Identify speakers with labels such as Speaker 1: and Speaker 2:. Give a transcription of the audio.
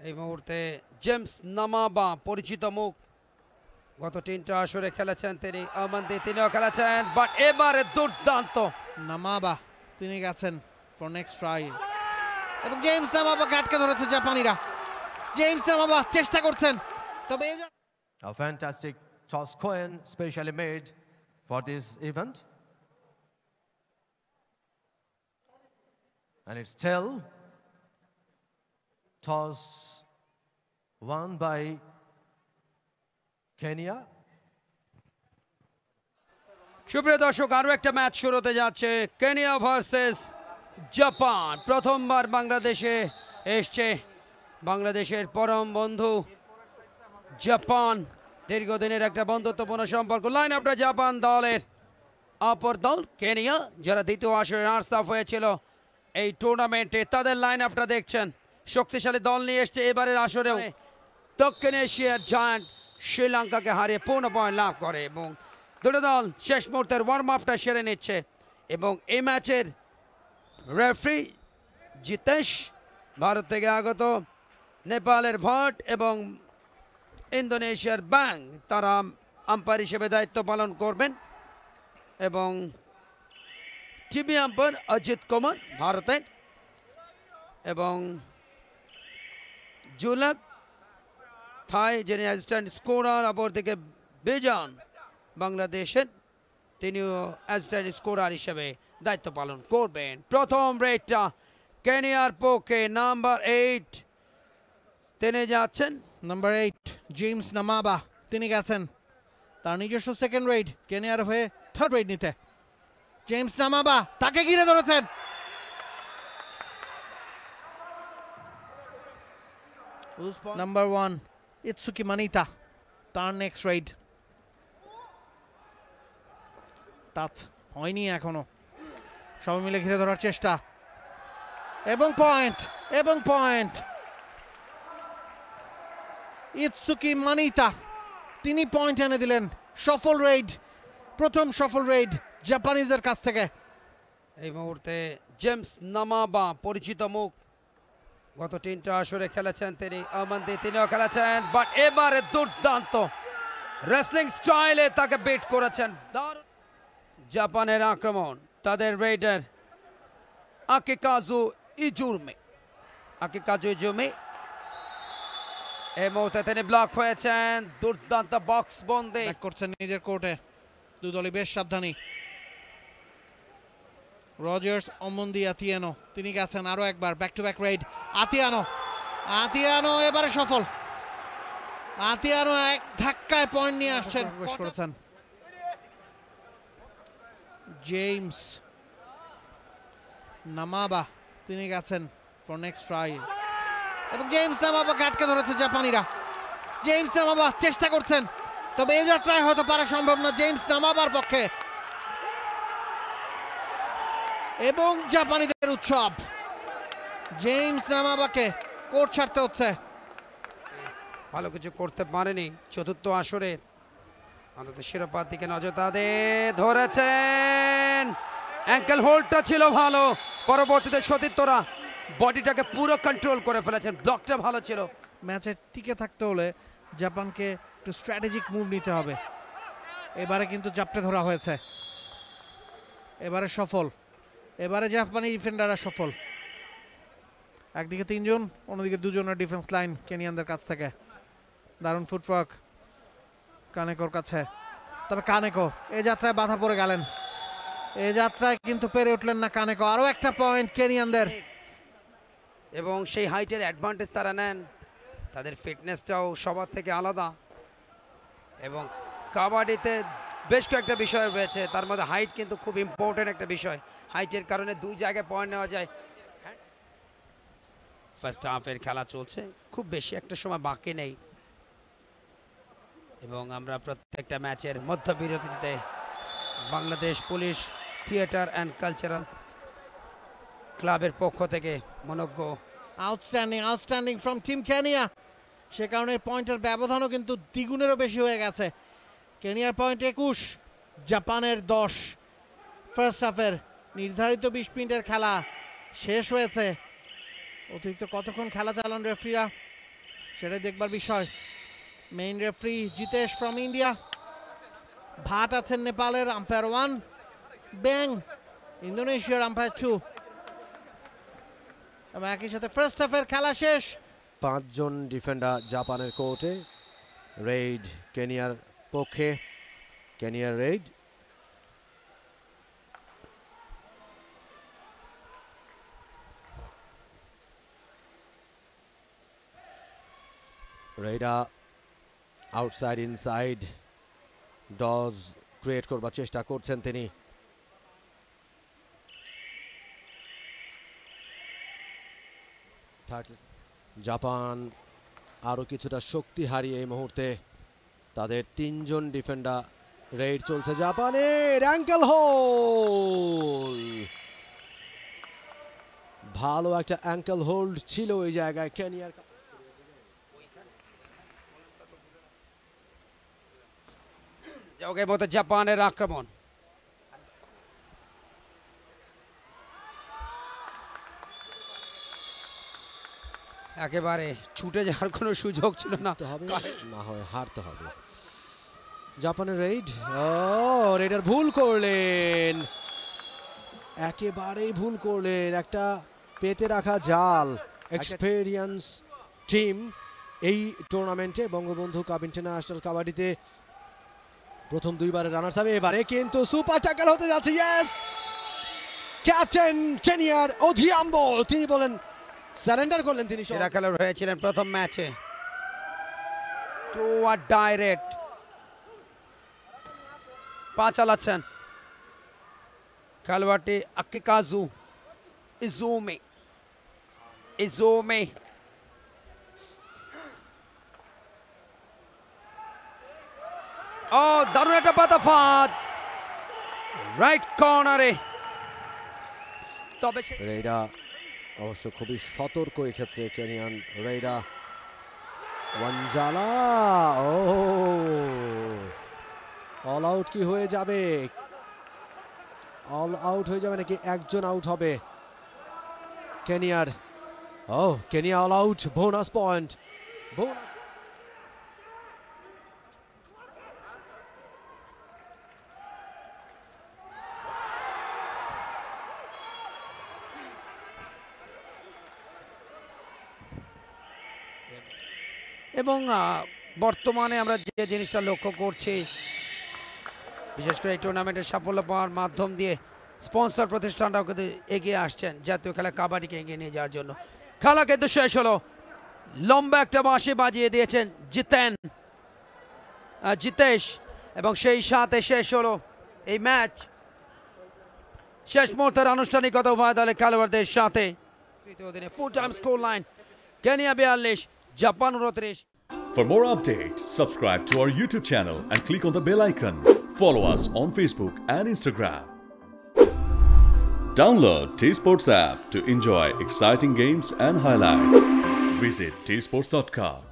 Speaker 1: এই মুহূর্তে জেমস নামাবা পরিচিত মুখ, গত তিনটা আসরে খেলেছেন তিনি। আমন্দি তিনিও খেলেছেন, বাট এবারে দুর্দান্ত
Speaker 2: নামাবা তিনি গেছেন ফর নেক্সট ট্রাই এবং জেমস নামাবাকে আটকে ধরেছে জাপানিরা। জেমস নামাবা চেষ্টা করছেন, তবে
Speaker 3: A fantastic toss coin specially made for this event. And it's still toss won by Kenya.
Speaker 1: সুপ্রিয় দর্শক, আরো একটা ম্যাচ শুরু হতে যাচ্ছে, কেনিয়া ভার্সেস জাপান। প্রথমবার বাংলাদেশে এসছে বাংলাদেশের পরম বন্ধু জাপান। দীর্ঘদিনের একটা বন্ধুত্বপূর্ণ সম্পর্ক। লাইন আপটা জাপান দলের, অপর দল কেনিয়া, যারা দ্বিতীয় আসরে রানার্স আপ হয়েছিল এই টুর্নামেন্টে। তাদের লাইন আপটা দেখছেন, শক্তিশালী দল নিয়ে এসছে এবারের আসরেও। দক্ষিণ এশিয়ার জায়ান্ট শ্রীলঙ্কাকে হারিয়ে পূর্ণ পয়েন্ট লাভ করে এবং দুটো দল শেষ মুহূর্তের ওয়ার্ম আপটা সেরে নিচ্ছে। এবং এই ম্যাচের রেফারি জিতেশ, ভারত থেকে আগত, নেপালের ভট এবং ইন্দোনেশিয়ার ব্যাং, তারা আম্পায়ার হিসেবে দায়িত্ব পালন করবেন। এবং টিভি আম্পায়ার অজিত কুমার ভারতের, এবং জুলাক থাই যিনি অ্যাসিস্ট্যান্ট স্কোরার, অপরদিকে বেজান বাংলাদেশের, তিনিও অ্যাসিস্ট্যান্ট স্কোরার হিসেবে দায়িত্ব পালন করবেন। প্রথম রেডটা কেনিয়ার পক্ষে নাম্বার 8 তিনি যাচ্ছেন।
Speaker 2: নাম্বার 8 জেমস নামাবা তিনি গেছেন তার নিজস্ব সেকেন্ড রেড, কেনিয়ার হয়ে থার্ড রেড নিতে। জেমস নামাবা তাকে ঘিরে ধরেছেন, নাম্বার 1 ইতসুকি মানিতা তার নেক্সট রেড। টাচ হয়নি এখনো, সবাই মিলে ঘিরে ধরার চেষ্টা এবং পয়েন্ট ইতসুকি মানিতা তিনি পয়েন্ট এনে দিলেন। সফল রেড, প্রথম সফল রেড জাপানিজের কাছ থেকে।
Speaker 1: এই মুহূর্তে জেমস নামাবা পরিচিত মুখ, গত তিনটা আসরে খেলেছেন তিনি। আমন্দি তিনিও খেলেছেন, বাট এবারে দুর্দান্ত রেসলিং স্টাইলে তাকে বিট করেছেন। জাপানের আক্রমণ, তাদের রেডার আকিকাজু ইজুমি এই মুহূর্তে তিনি ব্লক হয়েছেন। দুর্দান্ত বক্স বন্দি
Speaker 2: করছেন নিজের কোর্টে, দুদলই বেশ সাবধানী। রজার্স অমন্দি আতিয়ানো তিনি গেছেন আরো একবার, ব্যাক টু ব্যাক রেড। আতিয়ানো এবারে সফল। আতিয়ানো এক ধাক্কায় পয়েন্ট নিয়ে আসছেন, করেছেন। জেমস নামাবা তিনি গেছেন ফর নেক্সট ট্রাই এবং জেমস নামাবাকে আটকে ধরেছে জাপানিরা। জেমস নামাবা চেষ্টা করছেন, তবে এই যাত্রায় হয়তো পারা সম্ভব না জেমস নামাবার পক্ষে। এবং জাপানিদের উৎসব, জেমস নামাবাকে কোর্ট ছাড়তে হচ্ছে।
Speaker 1: ভালো কিছু করতে পারেনি চতুর্থ আসরে, অন্তত শিরোপার দিকে নজর তাদের ধরেছেন। অ্যাঙ্কেল হোল্ডটা ছিল ভালো, পরবর্তীতে সতীর্থরা বডিটাকে পুরো কন্ট্রোল করে ফেলেছেন, ব্লকটা ভালো ছিল।
Speaker 2: ম্যাচে টিকে থাকতে হলে জাপানকে একটু স্ট্র্যাটেজিক মুভ নিতে হবে। এবারে কিন্তু জাপটে ধরা হয়েছে, এবারে সফল, এবারে জাপানি ডিফেন্ডাররা সফল। একদিকে 3 জন, অন্যদিকে 2 জনের ডিফেন্স লাইন কেনিয়ানদের কাছ থেকে। দারুণ ফুটওয়ার্ক কানেকোর কাছে, তবে কানেকো এই যাত্রায় বাধা পড়ে গেলেন। এই যাত্রায় কিন্তু পেরে উঠলেন না কানেকো। আরো একটা পয়েন্ট কেনিয়ানদের,
Speaker 1: এবং সেই হাইটের অ্যাডভান্টেজ তারা নেন, তাদের ফিটনেসটাও সবার থেকে আলাদা। এবং কাবাডিতে বেশ কয়েকটা বিষয় রয়েছে, তার মধ্যে হাইট কিন্তু খুব ইম্পর্টেন্ট একটা বিষয়। হাইটের কারণে 2 জায়গায় পয়েন্ট নেওয়া যায়। ফার্স্ট হাফের খেলা চলছে, খুব বেশি একটা সময় বাকি নেই এবং আমরা প্রত্যেকটা ম্যাচের মধ্যবিরতিতে Bangladesh police theatre and cultural ক্লাবের পক্ষ থেকে মনোজ্ঞ
Speaker 2: আউটস্ট্যান্ডিং ফ্রম টিম কেনিয়া। সে কারণে পয়েন্টের ব্যবধানও কিন্তু দ্বিগুণেরও বেশি হয়ে গেছে। কেনিয়ার পয়েন্ট 21, জাপানের 10। ফার্স্ট হাফের নির্ধারিত 20 মিনিটের খেলা শেষ হয়েছে। অতিরিক্ত কতক্ষণ খেলা চালান রেফারিরা সেটাই দেখবার বিষয়। Main referee Jitesh from India, Bhatt আছেন নেপালের, আম্পায়ার 1, ব্যাং ইন্দোনেশিয়ার আম্পায়ার 2। এবং একই সাথে ফার্স্ট হাফের খেলা শেষ।
Speaker 4: 5 জন ডিফেন্ডার জাপানের কোর্টে। রেইড কেনিয়ার পক্ষে, কেনিয়ার raid. Raider outside inside dodge create করবার চেষ্টা করছেন তিনি। জাপান আরো কিছুটা শক্তি হারিয়ে এই মুহূর্তে তাদের 3 জন ডিফেন্ডার। রেইড চলছে জাপানের, অ্যাঙ্কেল হোল্ড, ভালো একটা অ্যাঙ্কেল হোল্ড ছিল এই জায়গায় কেনিয়ার।
Speaker 1: যোগের মতো জাপানের আক্রমণ। একেবারে ছুটে যাওয়ার কোনো সুযোগ ছিল না,
Speaker 4: না হয় হারতে হবে। জাপানের রেইড, রেইডার ভুল করলেন, একেবারেই ভুল করলেন। একটা পেতে রাখা জাল। এক্সপেরিয়েন্স টিম এই টুর্নামেন্টে, বঙ্গবন্ধু কাপ ইন্টারন্যাশনাল কাবাডিতে প্রথম 2 বারের রানার্স হবে। এবারে কিন্তু সুপার ট্যাকল হতে যাচ্ছে। ইয়েস, ক্যাপ্টেন কেনিয়ার ওধিয়াম্বো, তিনি বলেন সারেন্ডার করলেন তিনি।
Speaker 1: সেরা খেলোয়াড় হয়েছিলেন প্রথম ম্যাচে। টুয়ার্ড ডাইরেক্ট পা চালাচ্ছেন খেলোয়াড়টি আকিকাজু ইজুমে। ও দারুণ একটা পাতা ফাঁদ রাইট কর্নারে। তবে
Speaker 4: রেইডা অবশ্য খুবই সতর্ক এক্ষেত্রে কেনিয়ান রেইডা। ওয়ানজালা, ও অল আউট কি হয়ে যাবে? অল আউট হয়ে যাবে নাকি একজন আউট হবে কেনিয়ার? ও Kenya all out, bonus point.
Speaker 1: এবং বর্তমানে আমরা যে জিনিসটা লক্ষ্য করছি, বিশেষ করে এই টুর্নামেন্টের সাফল্য পাওয়ার মাধ্যম দিয়ে স্পন্সর প্রতিষ্ঠানরাও কিন্তু এগিয়ে আসছেন জাতীয় খেলা কাবাডিকে এগিয়ে নিয়ে যাওয়ার জন্য। খেলা কিন্তু শেষ হলো, লম্বা একটা বাঁশি বাজিয়ে দিয়েছেন জিতেশ, এবং সেই সাথে শেষ হলো এই ম্যাচ। শেষ মুহূর্তের আনুষ্ঠানিকতা উভয় দলের খেলোয়াড়দের সাথে। তৃতীয় দিনে full time score line Kenya 42, Japan 29.
Speaker 5: For more updates, subscribe to our YouTube channel and click on the bell icon. Follow us on Facebook and Instagram. Download T-Sports app to enjoy exciting games and highlights. Visit tsports.com.